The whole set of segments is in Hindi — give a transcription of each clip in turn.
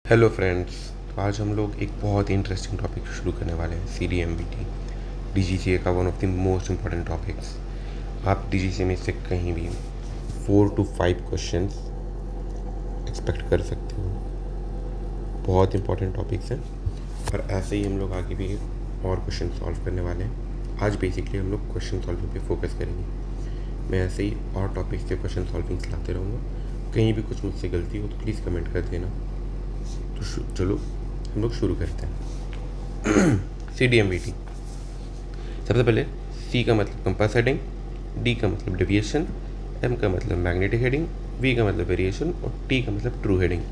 हेलो फ्रेंड्स, तो आज हम लोग एक बहुत ही इंटरेस्टिंग टॉपिक शुरू करने वाले हैं। CDMBT DGCA का one of the most important topics. आप DGCA में से कहीं भी 4 to 5 क्वेश्चंस एक्सपेक्ट कर सकते हो। बहुत इंपॉर्टेंट टॉपिक्स हैं और ऐसे ही हम लोग आगे भी और क्वेश्चन सॉल्व करने वाले हैं। आज बेसिकली हम लोग क्वेश्चन सॉल्विंग पे फोकस करेंगे। मैं ऐसे ही और टॉपिक्स से क्वेश्चन सॉल्विंग लाते रहूँगा। कहीं भी कुछ मुझसे गलती हो तो प्लीज़ कमेंट कर देना। तो चलो हम लोग शुरू करते हैं। CDMBT। सबसे पहले C का मतलब कंपास हेडिंग, D का मतलब डेविएशन, M का मतलब मैग्नेटिक हेडिंग, V का मतलब वेरिएशन और T का मतलब ट्रू हेडिंग।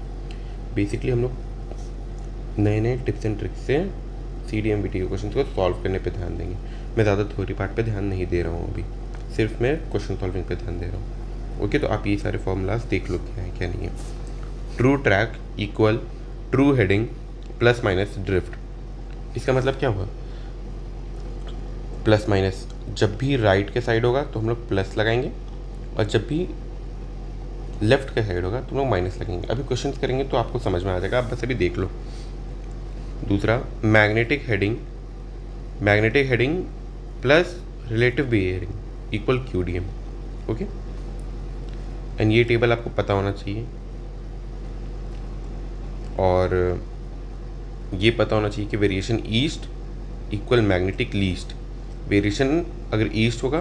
बेसिकली हम लोग नए नए टिप्स एंड ट्रिक्स से CDMBT के क्वेश्चन को सॉल्व करने पे ध्यान देंगे। मैं ज़्यादा थ्योरी पार्ट पे ध्यान नहीं दे रहा हूँ अभी, सिर्फ मैं क्वेश्चन सॉल्विंग पे ध्यान दे रहा हूँ। ओके, तो आप ये सारे फॉर्मूलाज देख लो क्या है क्या नहीं है। True track equal true heading plus minus drift. इसका मतलब क्या हुआ? प्लस माइनस जब भी राइट के साइड होगा तो हम लोग प्लस लगाएंगे और जब भी लेफ्ट के साइड होगा तो हम लोग माइनस लगाएंगे। अभी क्वेश्चन करेंगे तो आपको समझ में आ जाएगा, आप बस अभी देख लो। दूसरा magnetic heading plus relative bearing equal QDM। Okay, and ये टेबल आपको पता होना चाहिए और ये पता होना चाहिए कि variation east equal magnetic least. Variation अगर ईस्ट होगा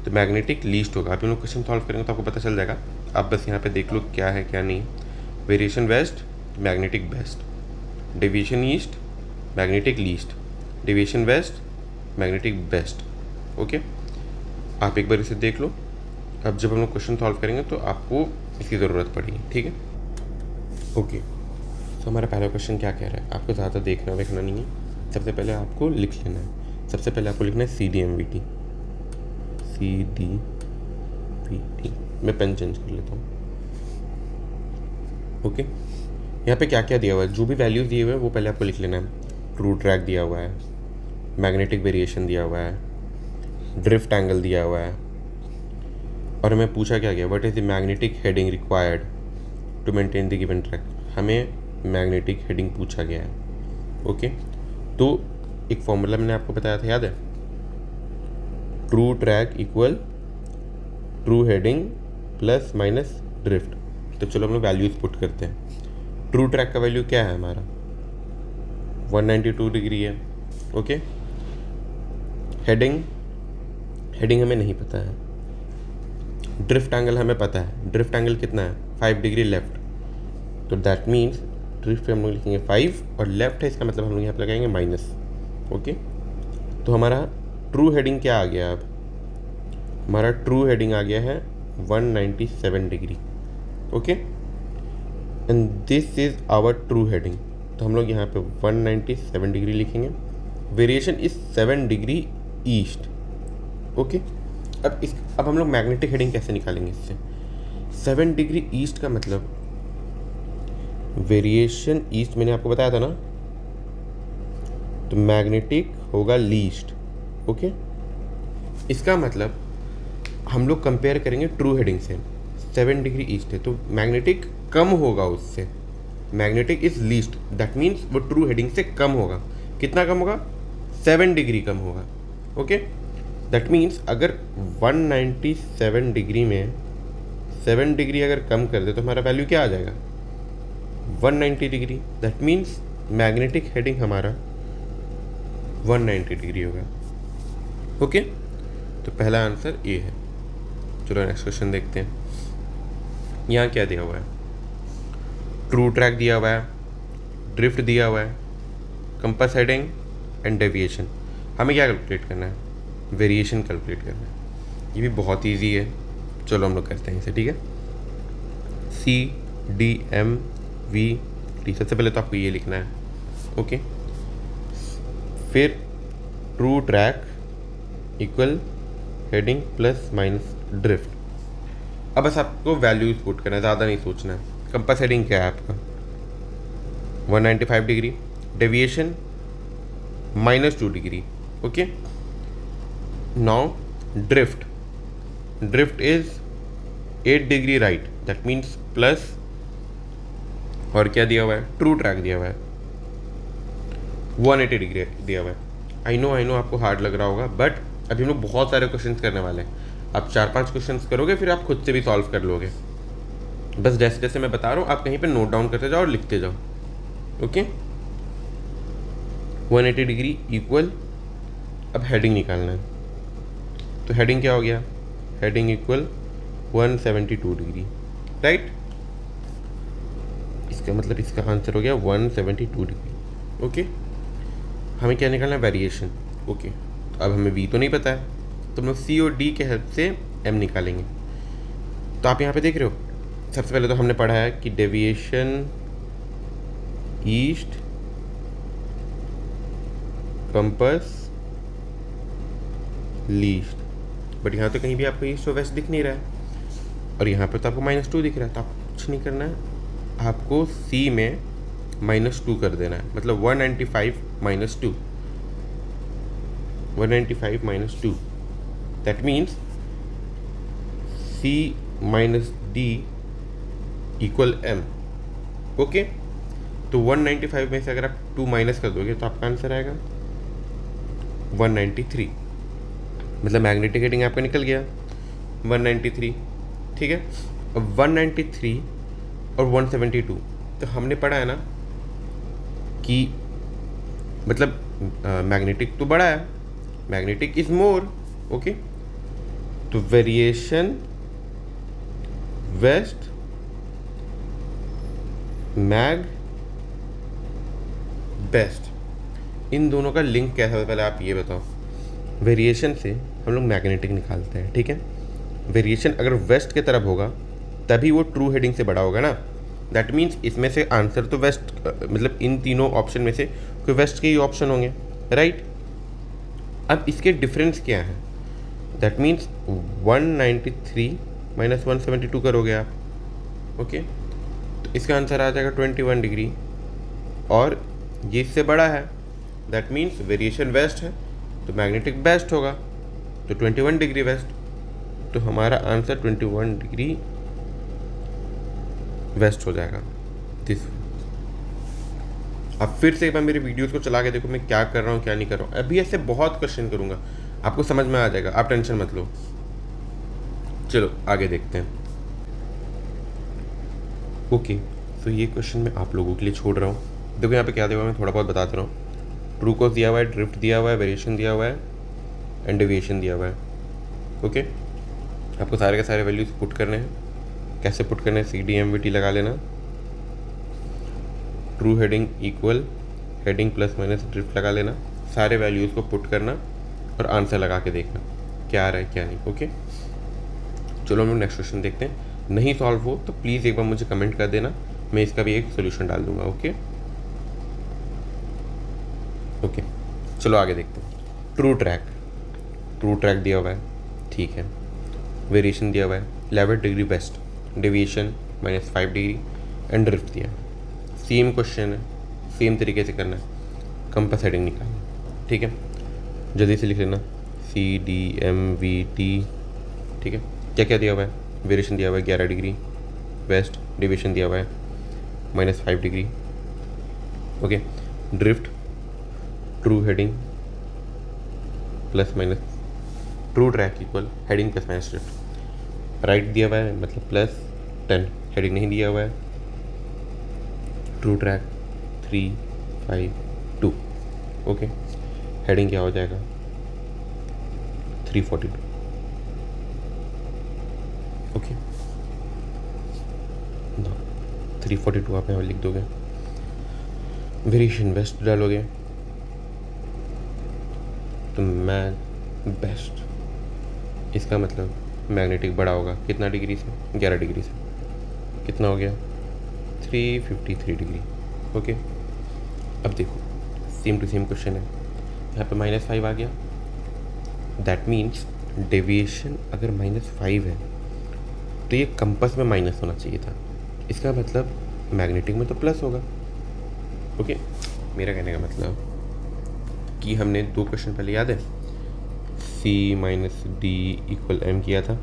तो मैग्नेटिक लीस्ट होगा। आप लोग क्वेश्चन सॉल्व करेंगे तो आपको पता चल जाएगा। आप बस यहाँ पे देख लो क्या है क्या नहीं। Variation west magnetic best, deviation east magnetic least, deviation west magnetic best. Okay, आप एक बार इसे देख लो। अब जब हम लोग क्वेश्चन सॉल्व करेंगे तो आपको इसकी ज़रूरत पड़ेगी, ठीक है। ओके, तो हमारा पहला क्वेश्चन क्या कह रहा है? आपको ज़्यादा देखना वेखना नहीं है। सबसे पहले आपको लिख लेना है। सबसे पहले आपको लिखना है CDMBT। मैं पेन चेंज कर लेता हूँ। ओके, यहाँ पे क्या क्या दिया हुआ है, जो भी वैल्यूज़ दिए हुए हैं वो पहले आपको लिख लेना है। ट्रू ट्रैक दिया हुआ है, मैग्नेटिक वेरिएशन दिया हुआ है, ड्रिफ्ट एंगल दिया हुआ है, और हमें पूछा क्या गया, what is the magnetic heading required to maintain the given track. हमें मैग्नेटिक हेडिंग पूछा गया है। ओके, तो एक फॉर्मूला मैंने आपको बताया था, याद है? True track equal true heading plus minus drift. तो चलो हम लोग वैल्यूज पुट करते हैं। ट्रू ट्रैक का वैल्यू क्या है हमारा? 192 डिग्री है। ओके, हेडिंग हमें नहीं पता है। ड्रिफ्ट एंगल हमें पता है। ड्रिफ्ट एंगल कितना है? 5 डिग्री लेफ्ट। तो दैट मीन्स ड्रिफ्ट पे हम लोग लिखेंगे 5 और लेफ्ट है, इसका मतलब हम लोग यहाँ पे लगाएंगे माइनस। ओके, तो हमारा ट्रू हेडिंग क्या आ गया? अब हमारा ट्रू हेडिंग आ गया है 197 degree. Okay, and this is our true heading. तो हम लोग यहाँ पे 197 डिग्री लिखेंगे। Variation is 7 degree east. Okay, अब हम लोग मैग्नेटिक हेडिंग कैसे निकालेंगे इससे? 7 डिग्री ईस्ट का मतलब वेरिएशन ईस्ट मैंने आपको बताया था ना, तो मैग्नेटिक होगा लीस्ट। ओके, इसका मतलब हम लोग कंपेयर करेंगे ट्रू हेडिंग से। 7 डिग्री ईस्ट है तो मैग्नेटिक कम होगा उससे। Magnetic is least, that means वो ट्रू हेडिंग से कम होगा। कितना कम होगा? 7 डिग्री कम होगा। ओके, दैट मीन्स अगर 197 डिग्री में 7 डिग्री अगर कम कर दे तो हमारा वैल्यू क्या आ जाएगा? 190 degree. That means magnetic heading हमारा 190 डिग्री होगा। ओके, तो पहला आंसर ए है। चलो नेक्स्ट क्वेश्चन देखते हैं। यहाँ क्या दिया हुआ है? ट्रू ट्रैक दिया हुआ है, ड्रिफ्ट दिया हुआ है, कंपास हेडिंग एंड डेविएशन। हमें क्या कैलकुलेट करना है? वेरिएशन कैलकुलेट करना है। ये भी बहुत ईजी है, चलो हम लोग करते हैं इसे, ठीक है। CDMVT। सबसे पहले तो आपको ये लिखना है। ओके, फिर true track equal heading plus minus drift. अब बस आपको वैल्यूज पुट करना है, ज़्यादा नहीं सोचना है। कंपास हेडिंग क्या है आपका? 195 degree, deviation -2 degree. Okay, now drift is 8 degree right, that means plus और क्या दिया हुआ है, ट्रू ट्रैक दिया हुआ है, 180 डिग्री दिया हुआ है। आई नो आपको हार्ड लग रहा होगा, बट अभी हम लोग बहुत सारे क्वेश्चन करने वाले हैं। आप 4-5 क्वेश्चन करोगे, फिर आप खुद से भी सॉल्व कर लोगे। बस जैसे जैसे मैं बता रहा हूँ आप कहीं पे नोट डाउन करते जाओ और लिखते जाओ। ओके, 180 डिग्री इक्वल, अब हेडिंग निकालना है। तो हेडिंग क्या हो गया, हेडिंग इक्वल 172 डिग्री, राइट। इसका मतलब इसका आंसर हो गया 172 डिग्री। ओके, हमें क्या निकालना है, वेरिएशन। ओके, तो अब हमें वी तो नहीं पता है, तो हम सी और डी के हेल्प से एम निकालेंगे। तो आप यहाँ पे देख रहे हो, सबसे पहले तो हमने पढ़ा है कि deviation east, compass least, but यहाँ तो कहीं भी आपको ईस्ट और वेस्ट दिख नहीं रहा है, और यहाँ पे तो आपको -2 दिख रहा है। तो आपको कुछ नहीं करना है, आपको सी में -2 कर देना है, मतलब 195 -2, 195 -2, that means C minus D equal M. Okay, तो 195 में से अगर आप 2 माइनस कर दोगे तो आपका आंसर आएगा 193, मतलब मैग्नेटिक हेडिंग आपका निकल गया 193। ठीक है, अब 193 और 172, तो हमने पढ़ा है ना कि मतलब मैग्नेटिक तो बड़ा है, मैग्नेटिक इज मोर। ओके, तो वेरिएशन वेस्ट मैग बेस्ट, इन दोनों का लिंक कैसा है पहले आप ये बताओ। वेरिएशन से हम लोग मैग्नेटिक निकालते हैं, ठीक है। वेरिएशन अगर वेस्ट की तरफ होगा तभी वो ट्रू हेडिंग से बड़ा होगा ना, दैट मीन्स इसमें से आंसर तो वेस्ट, मतलब इन तीनों ऑप्शन में से कोई वेस्ट के ही ऑप्शन होंगे, राइट। अब इसके डिफरेंस क्या है, दैट मीन्स 193 माइनस 172 करोगे आप। ओके, तो इसका आंसर आ जाएगा 21 डिग्री, और ये इससे बड़ा है, दैट मीन्स वेरिएशन वेस्ट है तो मैग्नेटिक बेस्ट होगा, तो 21 डिग्री वेस्ट, तो हमारा आंसर 21 डिग्री वेस्ट हो जाएगा दिस। अब फिर से एक बार मेरी वीडियोस को चला के देखो मैं क्या कर रहा हूँ क्या नहीं कर रहा हूँ। अभी ऐसे बहुत क्वेश्चन करूँगा, आपको समझ में आ जाएगा, आप टेंशन मत लो। चलो आगे देखते हैं। ओके, तो ये क्वेश्चन मैं आप लोगों के लिए छोड़ रहा हूँ। देखो यहाँ पे क्या दिया हुआ है, मैं थोड़ा बहुत बताता रहा हूँ। ट्रू कॉस दिया हुआ है, ड्रिफ्ट दिया हुआ है, वेरिएशन दिया हुआ है, एंड डेविएशन दिया हुआ है। ओके, आपको सारे के सारे वैल्यूज पुट करने हैं। कैसे पुट करने हैं, CDMVT लगा लेना, true heading equal heading plus minus drift लगा लेना, सारे वैल्यूज़ को पुट करना और आंसर लगा के देखना क्या आ रहा है क्या नहीं। ओके, चलो हम लोग नेक्स्ट क्वेश्चन देखते हैं। नहीं सॉल्व हो तो प्लीज़ एक बार मुझे कमेंट कर देना, मैं इसका भी एक सोल्यूशन डाल दूंगा। ओके ओके, चलो आगे देखते हैं। ट्रू ट्रैक दिया हुआ है, ठीक है। वेरिएशन दिया हुआ है 11 degree west, deviation -5 degree, and drift दिया है। सेम क्वेश्चन है, सेम तरीके से करना है, कंपास हेडिंग निकालना, ठीक है। जल्दी से लिख लेना CDMVT, ठीक है। क्या क्या दिया हुआ है, वेरिएशन दिया हुआ है 11 डिग्री वेस्ट, डेविएशन दिया हुआ है -5 degree. Okay, drift true heading plus minus true track equal heading plus minus drift. Right दिया हुआ है मतलब +10, हेडिंग नहीं दिया हुआ है। True track 3, 5, 2। ओके, हेडिंग क्या हो जाएगा 342। ओके, 342 आप यहाँ लिख दोगे। वेरिएशन वेस्ट डालोगे तो मैग बेस्ट, इसका मतलब मैग्नेटिक बड़ा होगा कितना डिग्री से, 11 डिग्री से। कितना हो गया 353 डिग्री। ओके, अब देखो सेम टू सेम क्वेश्चन है, यहाँ पे -5 आ गया, दैट मीन्स डेविएशन अगर -5 है तो ये कंपास में माइनस होना चाहिए था, इसका मतलब मैग्नेटिक में तो प्लस होगा। ओके, मेरा कहने का मतलब कि हमने 2 क्वेश्चन पहले याद है C - D = M किया था,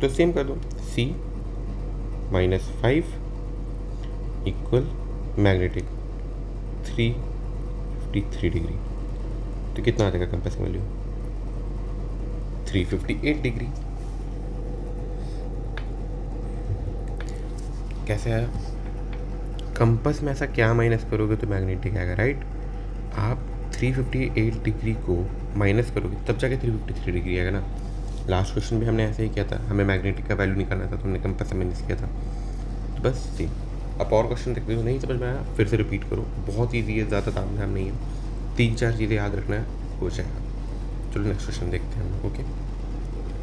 तो सेम कर दो C -5 इक्वल मैग्नेटिक 353 डिग्री। तो कितना आ जाएगा कंपास वैल्यू? 358 डिग्री। कैसे आया? कंपास में ऐसा क्या माइनस करोगे तो मैग्नेटिक आएगा, राइट? आप 358 डिग्री को माइनस करोगे तब जाके 353 डिग्री आएगा ना। लास्ट क्वेश्चन भी हमने ऐसे ही किया था, हमें मैग्नेटिक का वैल्यू निकालना था तो हमने कंपास से माइनस किया था। तो बस सेम। अब और क्वेश्चन देखते हो, नहीं समझ में आया फिर से रिपीट करो, बहुत ईजी है, ज़्यादा तामझाम नहीं है, 3-4 चीज़ें याद रखना है, हो जाएगा। चलो नेक्स्ट क्वेश्चन देखते हैं हम। ओके,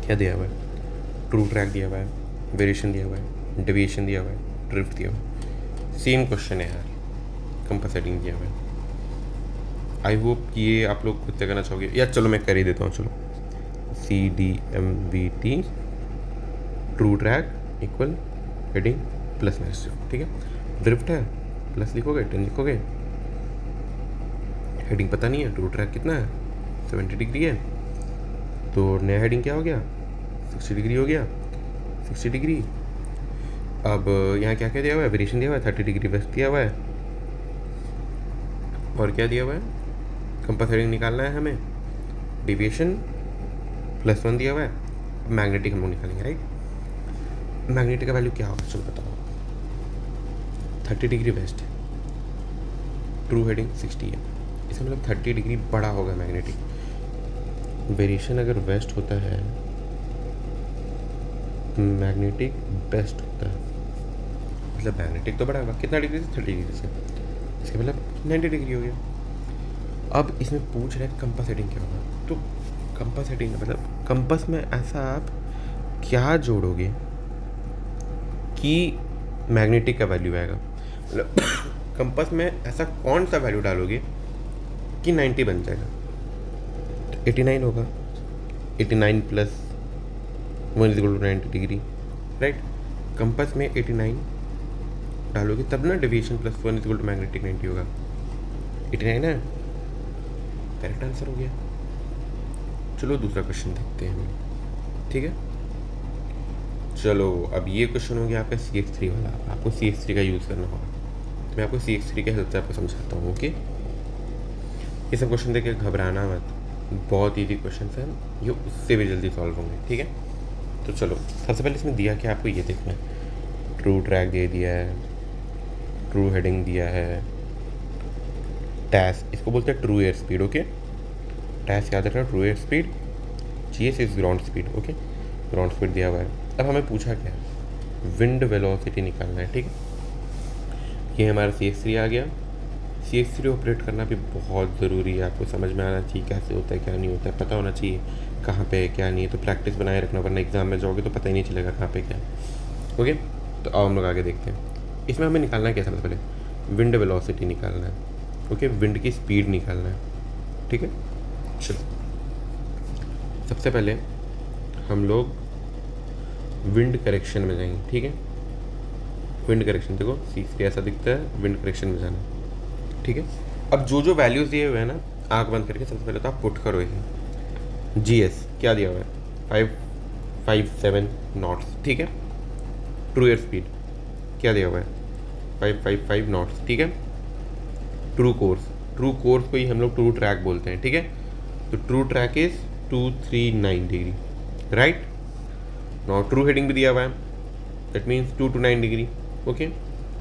क्या दिया हुआ है? ट्रू ट्रैक दिया हुआ है, वेरिएशन दिया हुआ है, डेविएशन दिया हुआ है, ड्रिफ्ट दिया हुआ है। सेम क्वेश्चन है यार, कंपास सेटिंग दिया हुआ है। आई होप ये आप लोग खुद से करना चाहोगे, या चलो मैं कर ही देता हूँ। चलो CDMVT true track equal heading plus minus, ठीक है। ड्रिफ्ट है प्लस लिखोगे 10 लिखोगे, हेडिंग पता नहीं है, ट्रू ट्रैक कितना है 70 डिग्री है, तो नया हेडिंग क्या हो गया 60 डिग्री हो गया, 60 डिग्री। अब यहाँ क्या क्या दिया हुआ है? वेरिएशन दिया हुआ है, 30 डिग्री वेस्ट दिया हुआ है, और क्या दिया हुआ है? कंपास हेडिंग निकालना है हमें, डेविएशन +1 दिया हुआ है। मैग्नेटिक हम लोग निकालेंगे, राइट? मैग्नेटिक का वैल्यू क्या होगा चलो बताओ। 30 डिग्री वेस्ट है, ट्रू हेडिंग 60 है, इसका मतलब 30 डिग्री बड़ा होगा मैग्नेटिक। वेरिएशन अगर वेस्ट होता है, मैग्नेटिक बेस्ट होता है, मतलब मैग्नेटिक तो बड़ा होगा। कितना डिग्री से? 30 डिग्री से, इसका मतलब 90 डिग्री हो गया। अब इसमें पूछ रहे कंपास हेडिंग क्या होगा, तो कंपास हेडिंग मतलब कंपास में ऐसा आप क्या जोड़ोगे कि मैग्नेटिक का वैल्यू आएगा, मतलब कंपास में ऐसा कौन सा वैल्यू डालोगे कि 90 बन जाएगा। तो 89 होगा, 89 + 1 = 90 डिग्री, राइट? कंपास में 89 डालोगे तब ना डेविएशन +1 = मैग्नेटिक 90 होगा। 89 है, करेक्ट आंसर हो गया। चलो दूसरा क्वेश्चन देखते हैं हम, ठीक है। चलो अब ये क्वेश्चन हो गया आपका CX3 वाला, आपको CX3 का यूज़ करना होगा। तो मैं आपको CX3 के हेल्प से आपको समझाता हूँ। ओके, ये सब क्वेश्चन देख के घबराना मत, बहुत ईजी क्वेश्चन है, ये उससे भी जल्दी सॉल्व होंगे, ठीक है। तो चलो सबसे पहले इसमें दिया क्या आपको ये देखना है, ट्रू ट्रैक दे दिया है, ट्रू हेडिंग दिया है, टैस इसको बोलते हैं ट्रू एयर स्पीड। ओके, टैस याद रखना, true air speed, GS is ground speed. Okay, ground speed दिया हुआ है। अब हमें पूछा क्या है, विंड वेलोसिटी निकालना है, ठीक है। ये हमारा CX3 आ गया। CX3 ऑपरेट करना भी बहुत ज़रूरी है, आपको समझ में आना चाहिए कैसे होता है क्या नहीं होता है, पता होना चाहिए कहाँ पे क्या नहीं है, तो प्रैक्टिस बनाए रखना, वरना एग्जाम में जाओगे तो पता ही नहीं चलेगा कहाँ पे क्या है। ओके, तो अब हम लोग आगे देखते हैं। इसमें हमें निकालना है क्या, सबसे पहले विंड वेलोसिटी निकालना है। ओके, विंड की स्पीड निकालना है, ठीक है। चलो सबसे पहले हम लोग विंड करेक्शन में जाएंगे, ठीक है। विंड करेक्शन देखो CX3 ऐसा दिखता है, विंड करेक्शन में जाना, ठीक है। अब जो जो वैल्यूज़ दिए हुए हैं ना, आँख बंद करके सबसे पहले तो आप पुट करो इसे। GS क्या दिया हुआ है 557 नॉट्स, ठीक है। ट्रू एयर स्पीड क्या दिया हुआ है 555 नॉट्स, ठीक है। ट्रू कोर्स को ही हम लोग ट्रू ट्रैक बोलते हैं, ठीक है। तो true track is 239 degree, right. Now true heading भी दिया हुआ है, दैट मीन्स 229 डिग्री। ओके,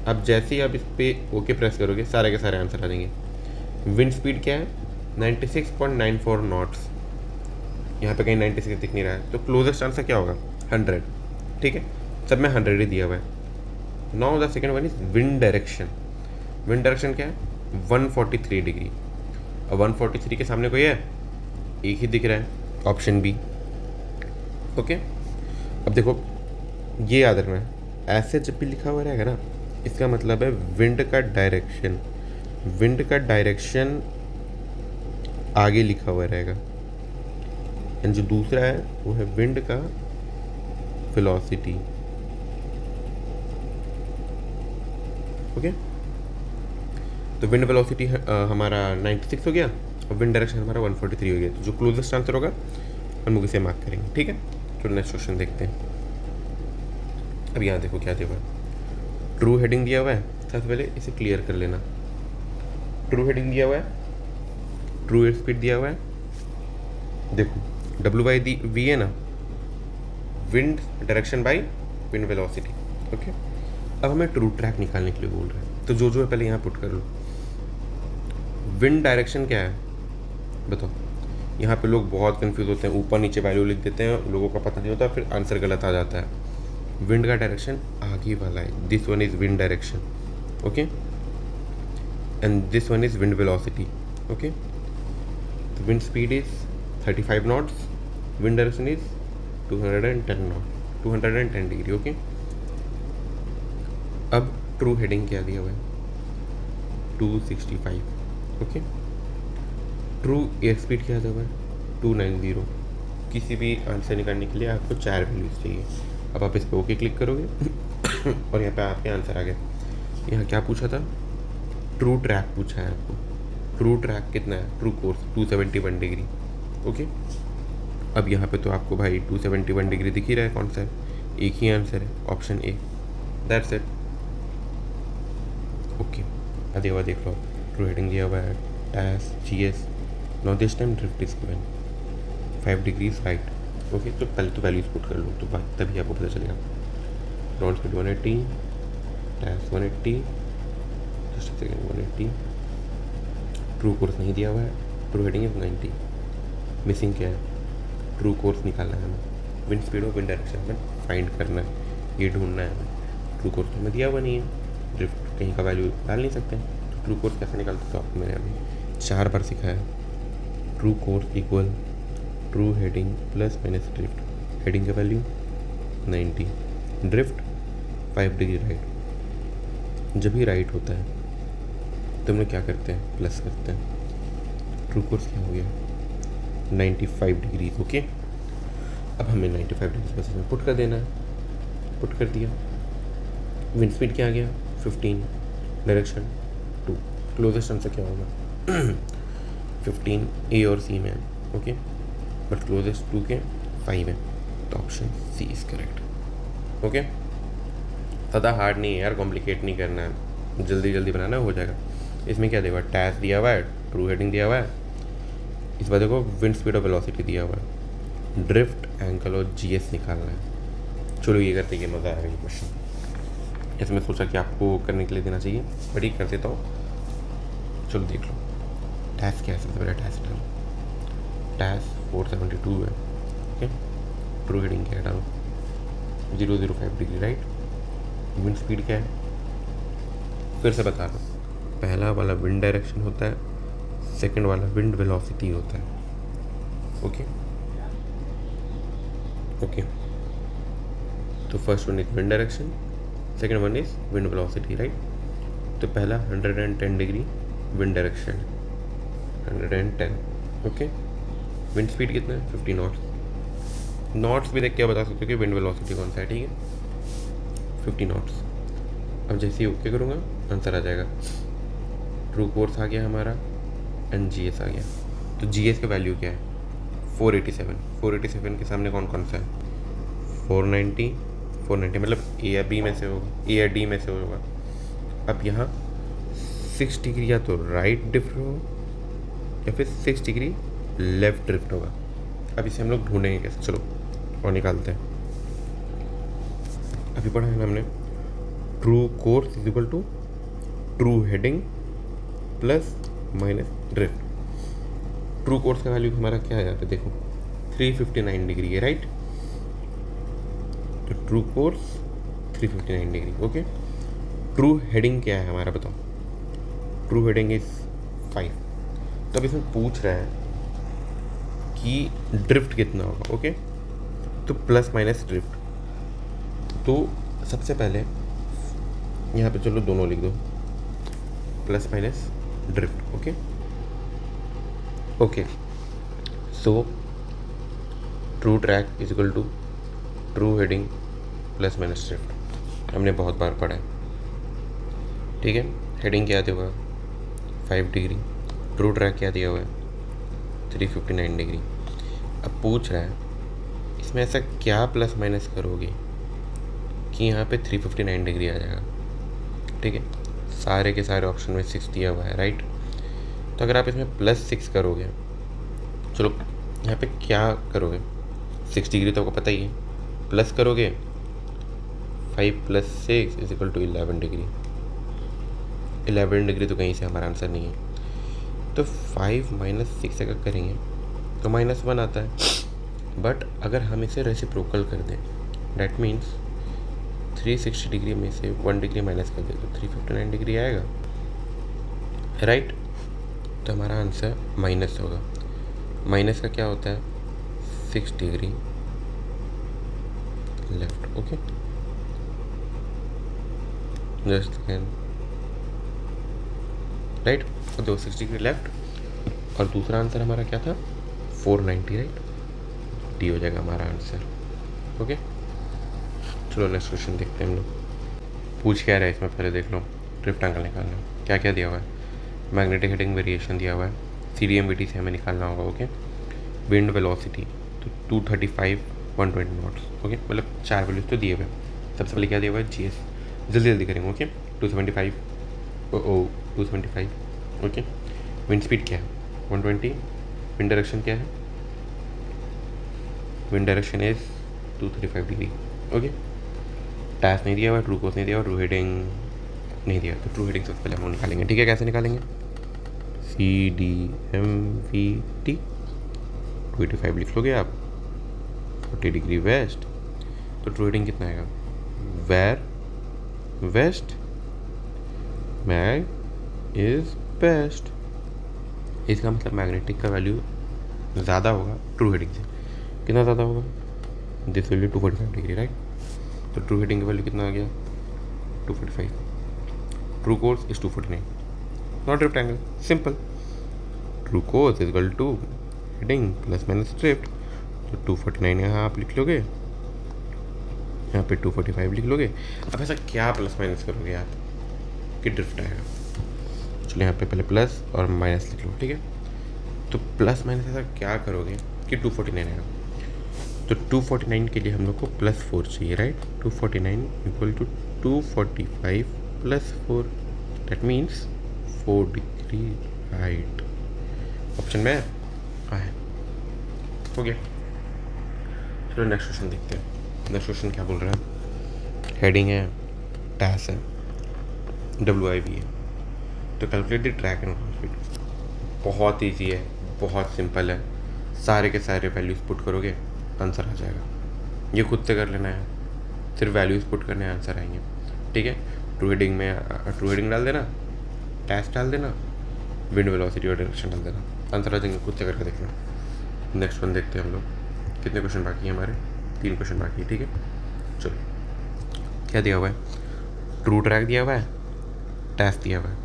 अब जैसे ही आप इस पर ओके प्रेस करोगे सारे के सारे आंसर आ जाएंगे। विंड स्पीड क्या है 96.94 नॉट्स, यहाँ पे कहीं 96 दिख नहीं रहा है, तो क्लोजेस्ट आंसर क्या होगा 100, ठीक है। सब में 100 ही दिया हुआ है। Now the second one is wind direction. Wind direction क्या है 143 डिग्री। अब 143 के सामने कोई है, एक ही दिख रहा है, ऑप्शन बी। ओके, अब देखो ये याद रखना है, ऐसे जब भी लिखा हुआ रहेगा ना, इसका मतलब है विंड का डायरेक्शन आगे लिखा हुआ रहेगा, एंड जो दूसरा है वो है विंड का वेलोसिटी। ओके, तो विंड वेलोसिटी हमारा 96 हो गया और विंड डायरेक्शन हमारा 143 हो गया, तो जो क्लोजेस्ट आंसर होगा हम लोग इसे मार्क करेंगे, ठीक है। तो नेक्स्ट क्वेश्चन देखते हैं। अब यहाँ देखो क्या दिया हुआ है, ट्रू हेडिंग दिया हुआ है सबसे पहले इसे क्लियर कर लेना। ट्रू हेडिंग दिया हुआ है, ट्रू एयर स्पीड दिया हुआ है, देखो WY/V है ना, wind direction by wind velocity. Okay, अब हमें ट्रू ट्रैक निकालने के लिए बोल रहे हैं, तो जो है पहले यहाँ पुट कर लो। विंड डायरेक्शन क्या है बताओ। यहाँ पे लोग बहुत कंफ्यूज होते हैं, ऊपर नीचे वैल्यू लिख देते हैं, लोगों का पता नहीं होता, फिर आंसर गलत आ जाता है। विंड का डायरेक्शन आगे वाला है, this one is wind direction, okay, and this one is wind velocity, okay. तो wind speed is 35 knots, wind direction is 210 knot, 210 degree, okay. अब ट्रू हेडिंग क्या दिया हुआ है, 265, ओके। ट्रू एयर स्पीड क्या दिया हुआ है, 290। किसी भी आंसर निकालने के लिए आपको 4 वैल्यूज चाहिए। अब आप इस पर ओके क्लिक करोगे और यहाँ पे आपके आंसर आ गए। यहाँ क्या पूछा था, ट्रू ट्रैक पूछा है आपको। ट्रू ट्रैक कितना है, ट्रू कोर्स 271 डिग्री, ओके। अब यहाँ पे तो आपको भाई 271 डिग्री दिख ही रहा है, कौन सा है, एक ही आंसर है, option A, that's it, okay. दिया हुआ देख लो, ट्रू हेडिंग दिया हुआ है, टैस GS। Now this time drift is given 5 degrees right, okay. तो पहले तो वैल्यूज पुट कर लो, तो तभी आपको पता चलेगा। Ground speed 180, टैस 180, just second 180। True course नहीं दिया हुआ है, ट्रू हेडिंग इज 90। मिसिंग क्या है, ट्रू कोर्स निकालना है हमें, विंड स्पीड और विंड डायरेक्शन हमें फाइंड करना है, ये ढूंढना है हमें। ट्रू कोर्स तो हमें दिया हुआ नहीं है, ड्रिफ्ट कहीं का वैल्यू डाल नहीं सकते हैं, तो ट्रू कोर्स कैसे निकालते, तो आपको मैंने अभी 4 बार सिखाया। True course equal true heading plus minus drift, heading का वैल्यू 90, ड्रिफ्ट 5 डिग्री राइट। जब भी राइट होता है तो हम लोग क्या करते हैं, प्लस करते हैं। ट्रू कोर्स क्या हो गया, 95 डिग्री, ओके। अब हमें 95 डिग्री बस इसमें पुट कर देना है, पुट कर दिया। विंड स्पीड क्या आ गया, 15, डायरेक्शन 2, क्लोजेस्ट आंसर क्या होगा 15 A और C में है, ओके, बट क्लोजेस्ट 2 के 5 है, तो option C is correct, okay. ज़्यादा हार्ड नहीं है यार, कॉम्प्लिकेट नहीं करना है, जल्दी जल्दी बनाना हो जाएगा। इसमें क्या दिया हुआ है, टैस दिया हुआ है, ट्रू हेडिंग दिया हुआ है, इस बार देखो विंड स्पीड और वेलोसिटी दिया हुआ है, ड्रिफ्ट, एंगल और GS निकालना है। चलो ये करते कि मज़ा आएगा ये क्वेश्चन, इसमें सोचा कि आपको करने के लिए देना चाहिए, बट ये कर देता हूँ। चलो देख लो, टैस क्या है, सबसे पहले टैस डालो, टैस 472 है, ओके। ट्रू हेडिंग क्या है, डालो 005 डिग्री राइट। विंड स्पीड क्या है, फिर से बता रहा हूँ, पहला वाला विंड डायरेक्शन होता है, सेकंड वाला विंड वेलोसिटी होता है, ओके ओके। तो first one is wind direction, second one is wind velocity right. तो पहला 110 degree wind direction, 110, okay. Wind speed कितना है, 50 नॉट्स। नॉट्स भी देख के बता सकते हो कि विंड वेलोसिटी कौन सा है, ठीक है, 50 नॉट्स। अब जैसे ही ओके करूँगा आंसर आ जाएगा। ट्रू कोर्स आ गया हमारा, एंड GS आ गया। तो GS का वैल्यू क्या है, 487। 487 के सामने कौन कौन सा है, 490, 490 मतलब A या B में से होगा, A या D में से होगा। अब यहाँ 6 डिग्री या तो राइट ड्रिफ्ट होगा या फिर 6 डिग्री लेफ्ट ड्रिफ्ट होगा। अब इसे हम लोग ढूंढेंगे कैसे, चलो और निकालते हैं। अभी पढ़ा है ना हमने, true course is equal to true heading plus minus drift. True course का वैल्यू हमारा क्या है यहाँ पे देखो, 359 डिग्री है राइट। तो true course 359 degree, okay. True heading क्या है हमारा बताओ, ट्रू हेडिंग इज 5। तो अब इसमें पूछ रहा है कि ड्रिफ्ट कितना होगा, ओके। तो प्लस माइनस ड्रिफ्ट, तो सबसे पहले यहाँ पे चलो दोनों लिख दो, plus minus drift, okay okay. So true track is equal to true heading plus minus drift, हमने बहुत बार पढ़ा है, ठीक है। हेडिंग क्या दिया हुआ है, 5 डिग्री, ट्रू ट्रैक क्या दिया हुआ है, 359 डिग्री। अब पूछ रहा है इसमें ऐसा क्या प्लस माइनस करोगे कि यहाँ पे 359 डिग्री आ जाएगा, ठीक है। सारे के सारे ऑप्शन में 6 दिया हुआ है, राइट। तो अगर आप इसमें +6 करोगे, चलो यहाँ पे क्या करोगे, 6 डिग्री तो आपको पता ही है, प्लस करोगे 5 + 6 = 11 डिग्री। 11 डिग्री तो कहीं से हमारा आंसर नहीं है, तो 5 - 6 अगर करेंगे तो -1 आता है। बट अगर हम इसे रेसिप्रोकल कर दें, डैट मीन्स 360 डिग्री में से 1 डिग्री माइनस कर दें तो 359 डिग्री आएगा, राइट। तो हमारा आंसर माइनस होगा। माइनस का क्या होता है, 6 degree left. Okay, just second, right. तो 6 डिग्री लेफ्ट, और दूसरा आंसर हमारा क्या था, 490, राइट। डी हो जाएगा हमारा आंसर। ओके, चलो नेक्स्ट क्वेश्चन देखते हैं हम लोग। पूछ क्या रहा है इसमें, पहले देख लो। ड्रिफ्ट एंगल निकालना है, क्या क्या दिया हुआ है, मैग्नेटिक हेडिंग वेरिएशन दिया हुआ है, CDMVT से हमें निकालना होगा। ओके, विंड वेलोसिटी तो 235 120 नॉट्स। ओके, मतलब 4 वैल्यूज तो दिए हुए। सबसे पहले क्या दिया हुआ है, GS, जल्दी जल्दी करेंगे। ओके, 275 275। ओके, विंड स्पीड क्या है, 120। विंड डायरेक्शन क्या है, wind direction is 235 degree. Okay, TAS नहीं दिया हुआ, ट्रू कोस नहीं दिया हुआ, ट्रू हेडिंग नहीं दिया, तो ट्रू हेडिंग सबसे पहले हम निकालेंगे। ठीक है, कैसे निकालेंगे, CDMVT 285 लिख लोगे आप, 40 डिग्री वेस्ट। तो ट्रू हेडिंग कितना आएगा, var west mag is best. इसका मतलब मैग्नेटिक का वैल्यू ज़्यादा होगा ट्रू हेडिंग से। कितना ज़्यादा होगा, दिस वैल्यू 245 डिग्री, राइट। तो ट्रू हेडिंग का वैल्यू कितना आ गया, 245। True course is 249, not drift angle, simple. True course is equal two heading plus minus drift. तो 249 यहाँ आप लिख लोगे, यहाँ पे 245 लिख लोगे। अब ऐसा क्या प्लस माइनस करोगे आप कि ड्रिफ्ट आएगा। चलो यहाँ पे पहले प्लस और माइनस लिख लो, ठीक है। तो प्लस माइनस ऐसा क्या करोगे कि 249 आएगा। तो 249 के लिए हम लोग को +4 चाहिए, right. 249 = 245 + 4, that means 4 degree, right. Option में है, हो गया। चलो नेक्स्ट क्वेश्चन देखते हैं। नेक्स्ट क्वेश्चन क्या बोल रहा है, हेडिंग है, टैस है, WIV है। तो calculate the track and speed. बहुत ईजी है, बहुत सिंपल है, सारे के सारे वैल्यूज़ पुट करोगे आंसर आ जाएगा। ये खुद से कर लेना है, सिर्फ वैल्यूज़ पुट करने आंसर आएंगे, ठीक है। ट्रू हेडिंग में ट्रू हेडिंग डाल देना, टैस डाल देना, विंड वेलोसिटी और डायरेक्शन डाल देना, आंसर आ जाएंगे, खुद से करके देखना। नेक्स्ट वन देखते हैं हम लोग। कितने क्वेश्चन बाकी हैं हमारे, 3 क्वेश्चन बाकी है, ठीक है। चलो, क्या दिया हुआ है, ट्रू ट्रैक दिया हुआ है, टैस दिया हुआ है,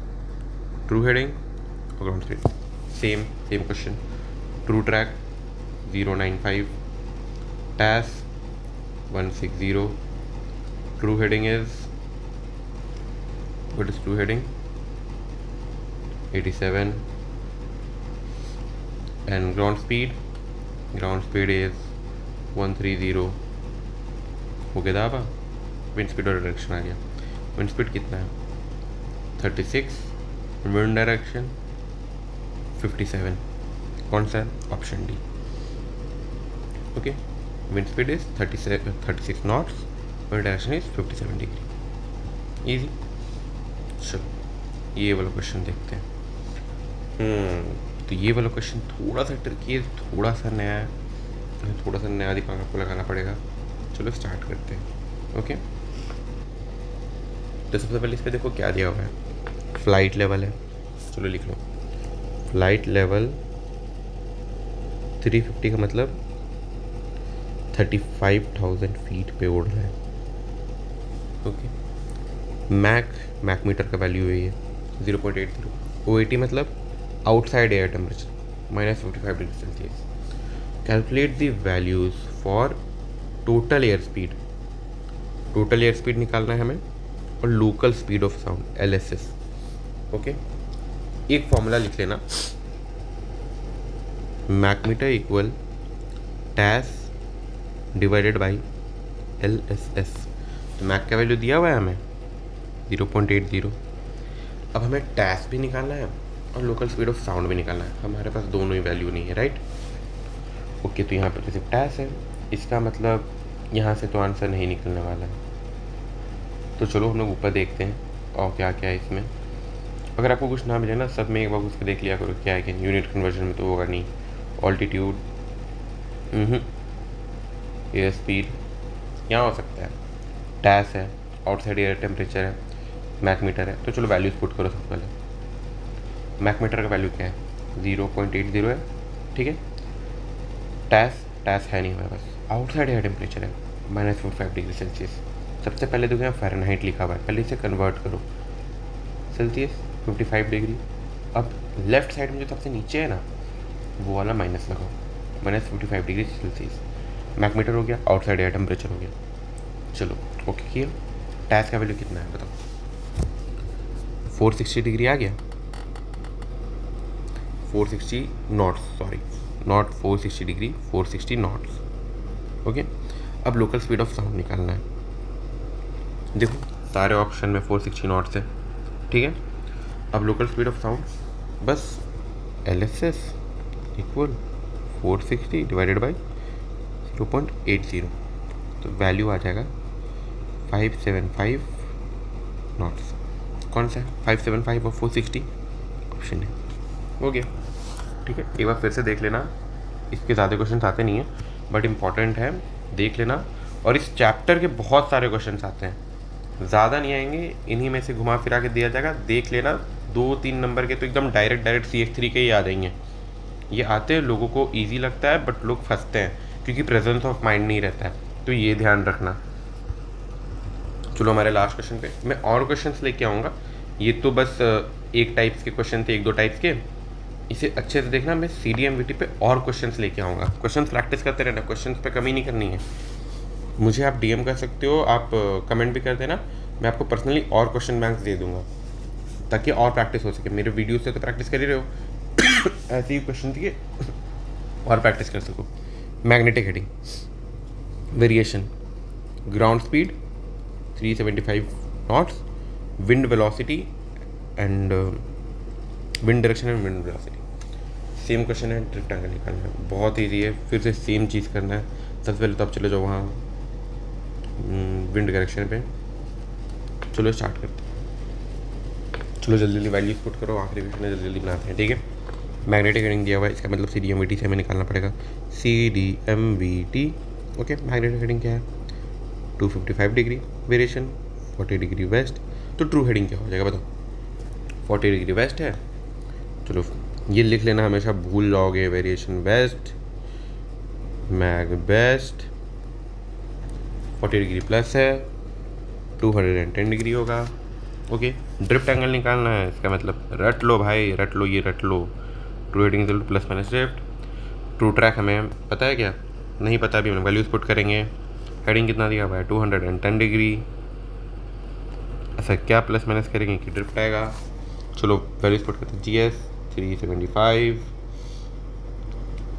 ट्रू हेडिंग और ground speed. Same question. True track 095, टैस 160, true heading is, what is true heading, 87, and ground speed is 130। हो गया दाबा, विंड स्पीड और डायरेक्शन आ गया। विंड स्पीड कितना है, 36, विंड डायरेक्शन 57। कौन सा है, option D. Okay, wind speed is 36 knots, wind direction is 57 degree, easy. चलो ये वाला क्वेश्चन देखते हैं। तो ये वाला क्वेश्चन थोड़ा सा ट्रिकी है, थोड़ा सा नया है, थोड़ा सा नया दिमाग आपको लगाना पड़ेगा। चलो स्टार्ट करते हैं। ओके, तो सबसे पहले इस पर देखो क्या दिया हुआ है, फ्लाइट लेवल है। चलो लिख लो, फ्लाइट लेवल 350 का मतलब 35,000 फीट पे उड़ रहा है। ओके, मैक मीटर का वैल्यू है ये 0.80। OAT मतलब outside air temperature -55 degree Celsius. Calculate the values for total air speed. Total air speed निकालना है हमें, और local speed of sound LSS। Okay, एक फॉर्मूला लिख लेना, Mach meter equal TAS divided by LSS। तो मैक का वैल्यू दिया हुआ है हमें 0.80, अब हमें टैस भी निकालना है और लोकल स्पीड ऑफ साउंड भी निकालना है, हमारे पास दोनों ही वैल्यू नहीं है, राइट। ओके, तो यहाँ पर तो सिर्फ टैस है, इसका मतलब यहाँ से तो आंसर नहीं निकलने वाला है। तो चलो हम लोग ऊपर देखते हैं और क्या क्या है इसमें। अगर आपको कुछ ना मिले ना, सब में एक बार उसको देख लिया करो क्या है कि यूनिट कन्वर्जन में तो होगा नहीं। ऑल्टीट्यूड, एयर स्पीड यहाँ हो सकता है, टैस है, आउटसाइड एयर टेम्परेचर है, मैकमीटर है। तो चलो वैल्यूज पुट करो सबसे पहले। मैकमीटर का वैल्यू क्या है, 0.80 है, ठीक है। टैस है नहीं हमारे पास, आउटसाइड एयर टेम्परेचर है -45 डिग्री सेल्सियस। सबसे पहले तो यहाँ फ़ारेनहाइट लिखा हुआ है, पहले इसे कन्वर्ट करो, सेल्सियस 55 डिग्री। अब लेफ्ट साइड में जो सबसे नीचे है ना, वो वाला माइनस लगाओ, -55 डिग्री सेल्सियस। मैकमीटर हो गया, आउटसाइड एयर टेम्परेचर हो गया। चलो ओके किया। टैस का वैल्यू कितना है बताओ, 460 डिग्री आ गया, 460 knots, sorry not 460 degree, 460 knots. Okay, अब लोकल स्पीड ऑफ साउंड निकालना है। देखो सारे ऑप्शन में 460 नॉट्स है, ठीक है। अब लोकल स्पीड ऑफ साउंड बस LSS इक्वल 460 डिवाइडेड बाई 0.80, तो वैल्यू आ जाएगा 575 नॉट्स। कौन सा है 575 और 460, ऑप्शन है, हो गया, ठीक है। एक बार फिर से देख लेना, इसके ज़्यादा क्वेश्चन आते नहीं हैं बट इम्पॉर्टेंट है, देख लेना। और इस चैप्टर के बहुत सारे क्वेश्चन आते हैं, ज़्यादा नहीं आएंगे, इन्हीं में से घुमा फिरा के दिया जाएगा, देख लेना। 2-3 नंबर के तो एकदम डायरेक्ट CH3 के ही आ जाएंगे। ये आते हैं, लोगों को ईजी लगता है बट लोग फंसते हैं क्योंकि प्रेजेंस ऑफ माइंड नहीं रहता है, तो ये ध्यान रखना। चलो हमारे लास्ट क्वेश्चन पे मैं और क्वेश्चंस लेके आऊँगा, ये तो बस एक टाइप्स के क्वेश्चन थे, 1-2 टाइप्स के, इसे अच्छे से देखना। मैं CDMVT पे और क्वेश्चंस लेके आऊँगा, क्वेश्चंस प्रैक्टिस करते रहना, क्वेश्चंस पे कमी नहीं करनी है। मुझे आप DM कर सकते हो, आप कमेंट भी कर देना, मैं आपको पर्सनली और क्वेश्चन बैंक्स दे दूँगा ताकि और प्रैक्टिस हो सके। मेरे वीडियो से तो प्रैक्टिस कर ही रहे हो ऐसे ही क्वेश्चन दिए और प्रैक्टिस कर सको। Magnetic heading, variation, ground speed 375 knots, wind velocity and wind direction and wind velocity. Same question है, ड्रिफ्ट एंगल निकालना है, बहुत ईजी है, फिर से सेम चीज़ करना है। सबसे पहले तो आप चले जाओ वहाँ विंड डायरेक्शन पे, चलो स्टार्ट करते हैं। चलो जल्दी जल्दी वैल्यूज पुट करो, आखिरी क्वेश्चन है, जल्दी जल्दी बनाते हैं, ठीक है। मैग्नेटिक हेडिंग दिया हुआ है, इसका मतलब CDMVT से हमें निकालना पड़ेगा, CDMVT। ओके, मैग्नेटिक हेडिंग क्या है, 255 डिग्री, वेरिएशन 40 डिग्री वेस्ट। तो ट्रू हेडिंग क्या हो जाएगा बताओ, 40 डिग्री वेस्ट है। चलो ये लिख लेना, हमेशा भूल जाओगे, variation west, mag west, 40 degree plus है, 210 डिग्री होगा। ओके, ड्रिफ्ट एंगल निकालना है, इसका मतलब रट लो भाई, रट लो, ये रट लो, true heading plus minus drift. True track हमें पता है क्या, नहीं पता, अभी हम वैल्यूज पुट करेंगे। हेडिंग कितना दिया हुआ है, 210 डिग्री, ऐसा क्या प्लस माइनस करेंगे कि ड्रिफ्ट आएगा। चलो वैल्यूज पुट करते हैं, GS 375,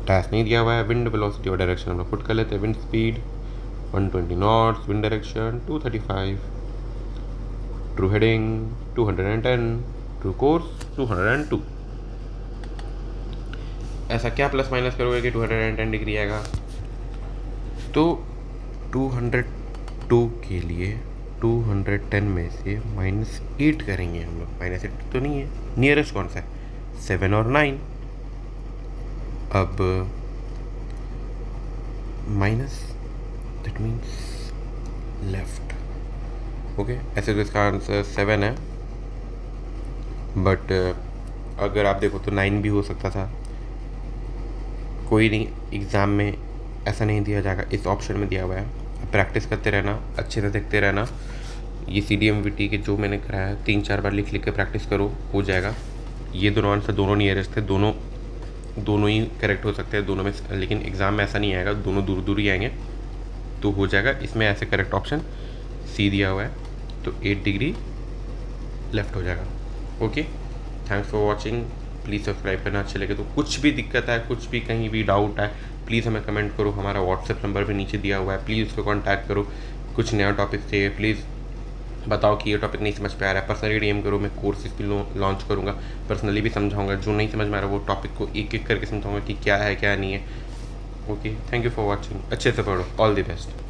टैस नहीं दिया हुआ है। विंड वेलोसिटी और डायरेक्शन हम लोग पुट कर लेते हैं, wind speed 120 knots, wind direction 235, true heading 210, true course 202। ऐसा क्या प्लस माइनस करोगे कि 210 डिग्री आएगा, तो 202 के लिए 210 में से -8 करेंगे हम लोग। -8 तो नहीं है, नियरेस्ट कौन सा है, 7 और 9। अब minus, that means left. Okay, ऐसे तो इसका आंसर 7 है, बट अगर आप देखो तो 9 भी हो सकता था। कोई नहीं, एग्ज़ाम में ऐसा नहीं दिया जाएगा, इस ऑप्शन में दिया हुआ है। प्रैक्टिस करते रहना, अच्छे से देखते रहना। ये CDMVT के जो मैंने कराया 3-4 बार लिख लिख के प्रैक्टिस करो, हो जाएगा। ये दोनों आंसर दोनों नियरेस्ट थे, दोनों ही करेक्ट हो सकते हैं दोनों में, लेकिन एग्ज़ाम में ऐसा नहीं आएगा, दोनों दूर दूर ही आएंगे, तो हो जाएगा। इसमें ऐसे करेक्ट ऑप्शन C दिया हुआ है, तो 8 डिग्री लेफ्ट हो जाएगा। Okay, thanks for watching. Please subscribe करना अच्छे लगे तो। कुछ भी दिक्कत है, कुछ भी कहीं भी डाउट है, प्लीज़ हमें कमेंट करो। हमारा व्हाट्सएप नंबर भी नीचे दिया हुआ है, प्लीज़ उस पर कॉन्टैक्ट करो। कुछ नया टॉपिक चाहिए, प्लीज़ बताओ कि ये टॉपिक नहीं समझ में आ रहा है, पर्सनली डीएम करो, मैं कोर्सेज भी लॉन्च करूँगा, पर्सनली भी समझाऊंगा, जो नहीं समझ में आ रहा वो टॉपिक को एक एक करके समझाऊंगा कि क्या है क्या नहीं है। Okay, thank you for watching, अच्छे से पढ़ो, ऑल द बेस्ट।